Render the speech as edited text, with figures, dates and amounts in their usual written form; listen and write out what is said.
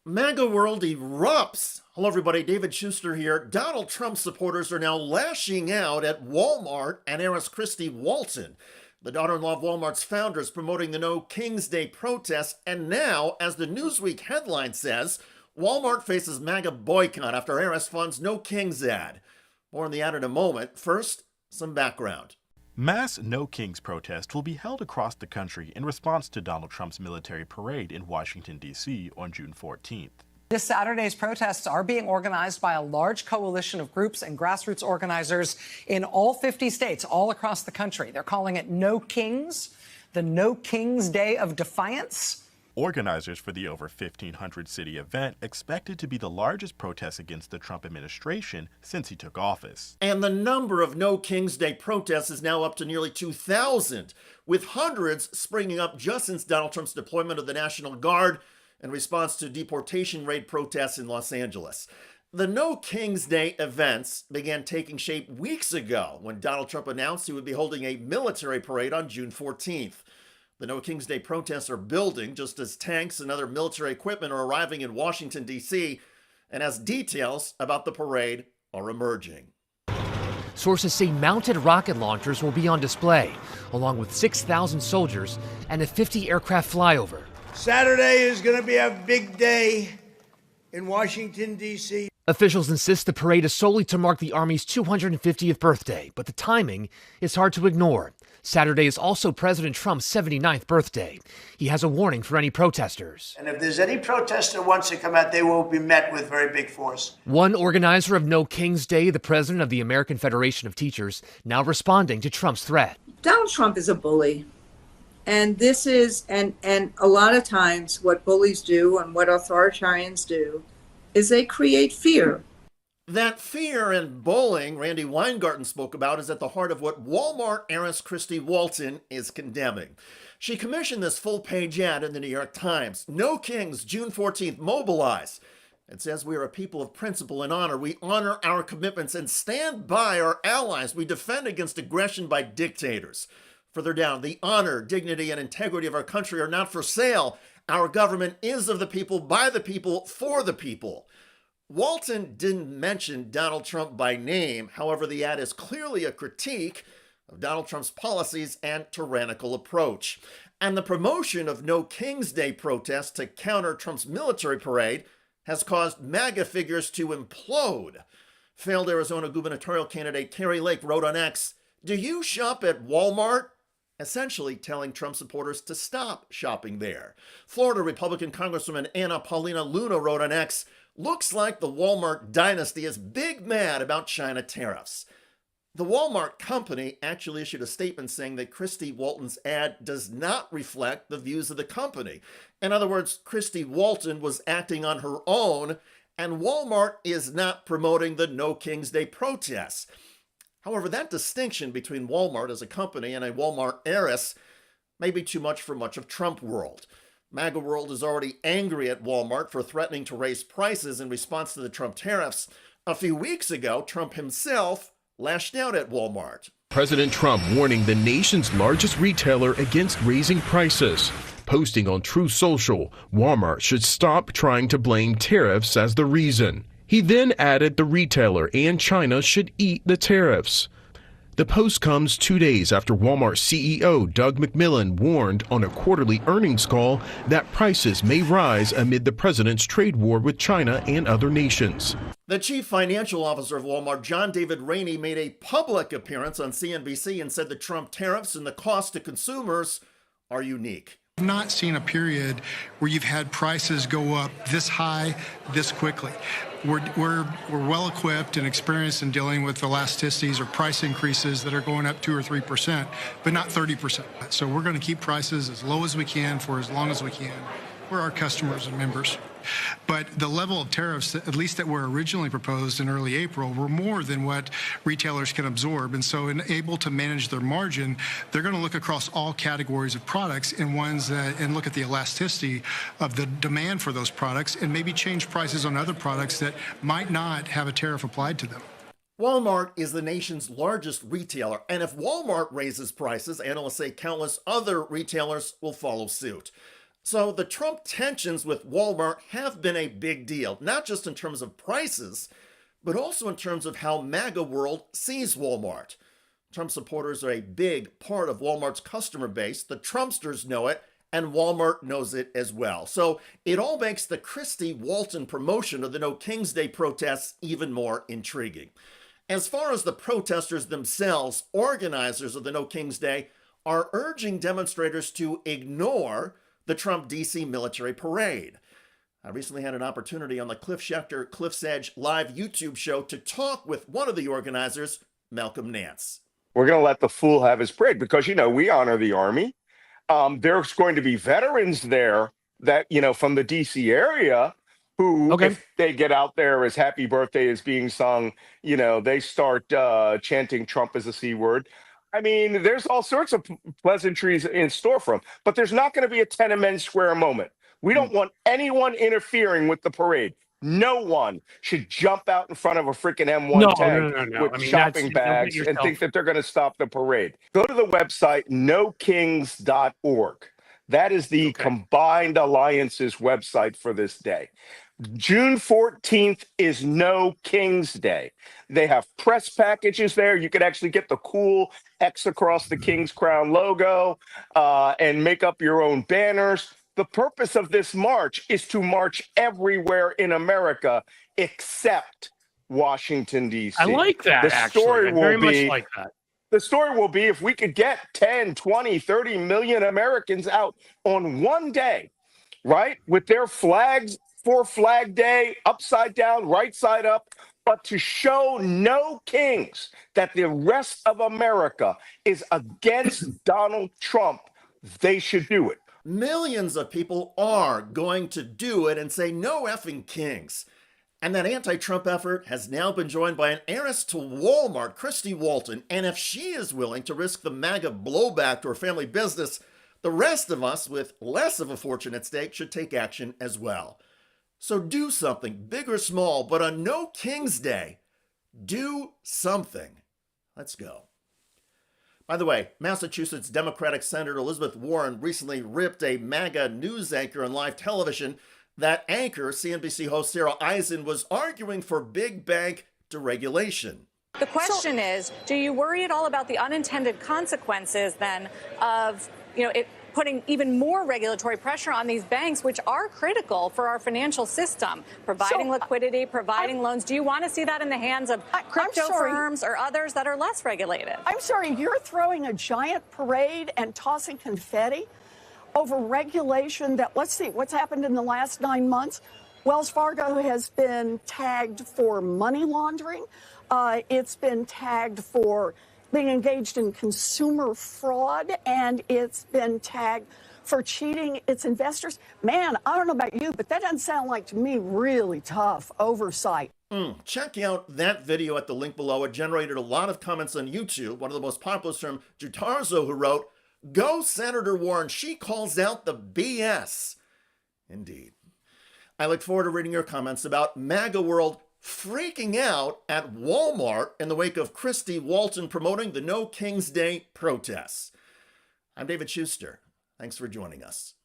MAGA world erupts. Hello, everybody. David Shuster here. Donald Trump supporters are now lashing out at Walmart and heiress Christy Walton. The daughter-in-law of Walmart's founder is promoting the No King's Day protests. And now, as the Newsweek headline says, Walmart faces MAGA boycott after heiress funds No King's ad. More on the ad in a moment. First, some background. Mass No Kings protest will be held across the country in response to Donald Trump's military parade in Washington, D.C. on June 14th. This Saturday's protests are being organized by a large coalition of groups and grassroots organizers in all 50 states, all across the country. They're calling it No Kings, the No King's Day of Defiance. Organizers for the over 1,500 city event expected to be the largest protest against the Trump administration since he took office. And the number of No King's Day protests is now up to nearly 2,000, with hundreds springing up just since Donald Trump's deployment of the National Guard in response to deportation raid protests in Los Angeles. The No King's Day events began taking shape weeks ago when Donald Trump announced he would be holding a military parade on June 14th. The No King's Day protests are building just as tanks and other military equipment are arriving in Washington, D.C., and as details about the parade are emerging. Sources say mounted rocket launchers will be on display, along with 6,000 soldiers and a 50 aircraft flyover. Saturday is going to be a big day in Washington, D.C. Officials insist the parade is solely to mark the Army's 250th birthday, but the timing is hard to ignore. Saturday is also President Trump's 79th birthday. He has a warning for any protesters. And if there's any protester who wants to come out, they will be met with very big force. One organizer of No King's Day, the president of the American Federation of Teachers, now responding to Trump's threat. Donald Trump is a bully. And this is, and a lot of times what bullies do and what authoritarians do is they create fear. That fear and bullying Randy Weingarten spoke about is at the heart of what Walmart heiress Christy Walton is condemning. She commissioned this full-page ad in the New York Times. No Kings, June 14th, mobilize. It says we are a people of principle and honor. We honor our commitments and stand by our allies. We defend against aggression by dictators. Further down, the honor, dignity, and integrity of our country are not for sale. Our government is of the people, by the people, for the people. Walton didn't mention Donald Trump by name. However, the ad is clearly a critique of Donald Trump's policies and tyrannical approach. And the promotion of No King's Day protests to counter Trump's military parade has caused MAGA figures to implode. Failed Arizona gubernatorial candidate Kari Lake wrote on X, "Do you shop at Walmart?" essentially telling Trump supporters to stop shopping there. Florida Republican Congresswoman Anna Paulina Luna wrote on X, "Looks like the Walmart dynasty is big mad about China tariffs." The Walmart company actually issued a statement saying that Christy Walton's ad does not reflect the views of the company. In other words, Christy Walton was acting on her own, and Walmart is not promoting the No King's Day protests. However, that distinction between Walmart as a company and a Walmart heiress may be too much for much of Trump world. MAGA world is already angry at Walmart for threatening to raise prices in response to the Trump tariffs. A few weeks ago, Trump himself lashed out at Walmart. President Trump warning the nation's largest retailer against raising prices. Posting on Truth Social, Walmart should stop trying to blame tariffs as the reason. He then added the retailer and China should eat the tariffs. The post comes 2 days after Walmart CEO Doug McMillon warned on a quarterly earnings call that prices may rise amid the president's trade war with China and other nations. The chief financial officer of Walmart, John David Rainey, made a public appearance on CNBC and said the Trump tariffs and the cost to consumers are unique. I've not seen a period where you've had prices go up this high, this quickly. We're well equipped and experienced in dealing with elasticities or price increases that are going up 2 or 3%, but not 30%. So we're going to keep prices as low as we can for as long as we can. We're our customers and members. But the level of tariffs, at least that were originally proposed in early April, were more than what retailers can absorb. And so in able to manage their margin, they're going to look across all categories of products and look at the elasticity of the demand for those products and maybe change prices on other products that might not have a tariff applied to them. Walmart is the nation's largest retailer, and if Walmart raises prices, analysts say countless other retailers will follow suit. So the Trump tensions with Walmart have been a big deal, not just in terms of prices, but also in terms of how MAGA world sees Walmart. Trump supporters are a big part of Walmart's customer base. The Trumpsters know it, and Walmart knows it as well. So it all makes the Christie Walton promotion of the No King's Day protests even more intriguing. As far as the protesters themselves, organizers of the No King's Day are urging demonstrators to ignore the Trump DC military parade. I recently had an opportunity on the Cliff Shuster Cliff's Edge live YouTube show to talk with one of the organizers, Malcolm Nance. We're going to let the fool have his parade because, we honor the Army. There's going to be veterans there that, from the DC area who, if they get out there as Happy Birthday is being sung, they start chanting Trump as a C word. I mean, there's all sorts of pleasantries in store for them, but there's not going to be a Tiananmen Square moment. We don't want anyone interfering with the parade. No one should jump out in front of a freaking M1 tank with shopping bags and think that they're going to stop the parade. Go to the website, nokings.org. That is the Combined Alliance's website for this day. June 14th is No King's Day. They have press packages there. You could actually get the cool X across the King's Crown logo and make up your own banners. The purpose of this march is to march everywhere in America except Washington, D.C. I like that, actually. I very much like that. The story will be if we could get 10, 20, 30 million Americans out on one day, right, with their flags for Flag Day, upside down, right side up, but to show no kings that the rest of America is against Donald Trump, they should do it. Millions of people are going to do it and say no effing kings. And that anti-Trump effort has now been joined by an heiress to Walmart, Christie Walton. And if she is willing to risk the MAGA blowback to her family business, the rest of us with less of a fortune at stake should take action as well. So do something, big or small, but on No King's Day, do something. Let's go. By the way, Massachusetts Democratic Senator Elizabeth Warren recently ripped a MAGA news anchor on live television. That anchor, CNBC host Sarah Eisen, was arguing for big bank deregulation. The question is, do you worry at all about the unintended consequences then of, it putting even more regulatory pressure on these banks, which are critical for our financial system, providing liquidity, providing loans? Do you want to see that in the hands of crypto firms or others that are less regulated? I'm sorry, you're throwing a giant parade and tossing confetti over regulation that, let's see, what's happened in the last 9 months? Wells Fargo has been tagged for money laundering. It's been tagged for being engaged in consumer fraud, and it's been tagged for cheating its investors. Man, I don't know about you, but that doesn't sound like to me really tough oversight. Check out that video at the link below. It generated a lot of comments on YouTube. One of the most popular is from Jutarzo, who wrote, "Go Senator Warren, she calls out the BS." Indeed. I look forward to reading your comments about MAGA World freaking out at Walmart in the wake of Christie Walton promoting the No King's Day protests. I'm David Shuster. Thanks for joining us.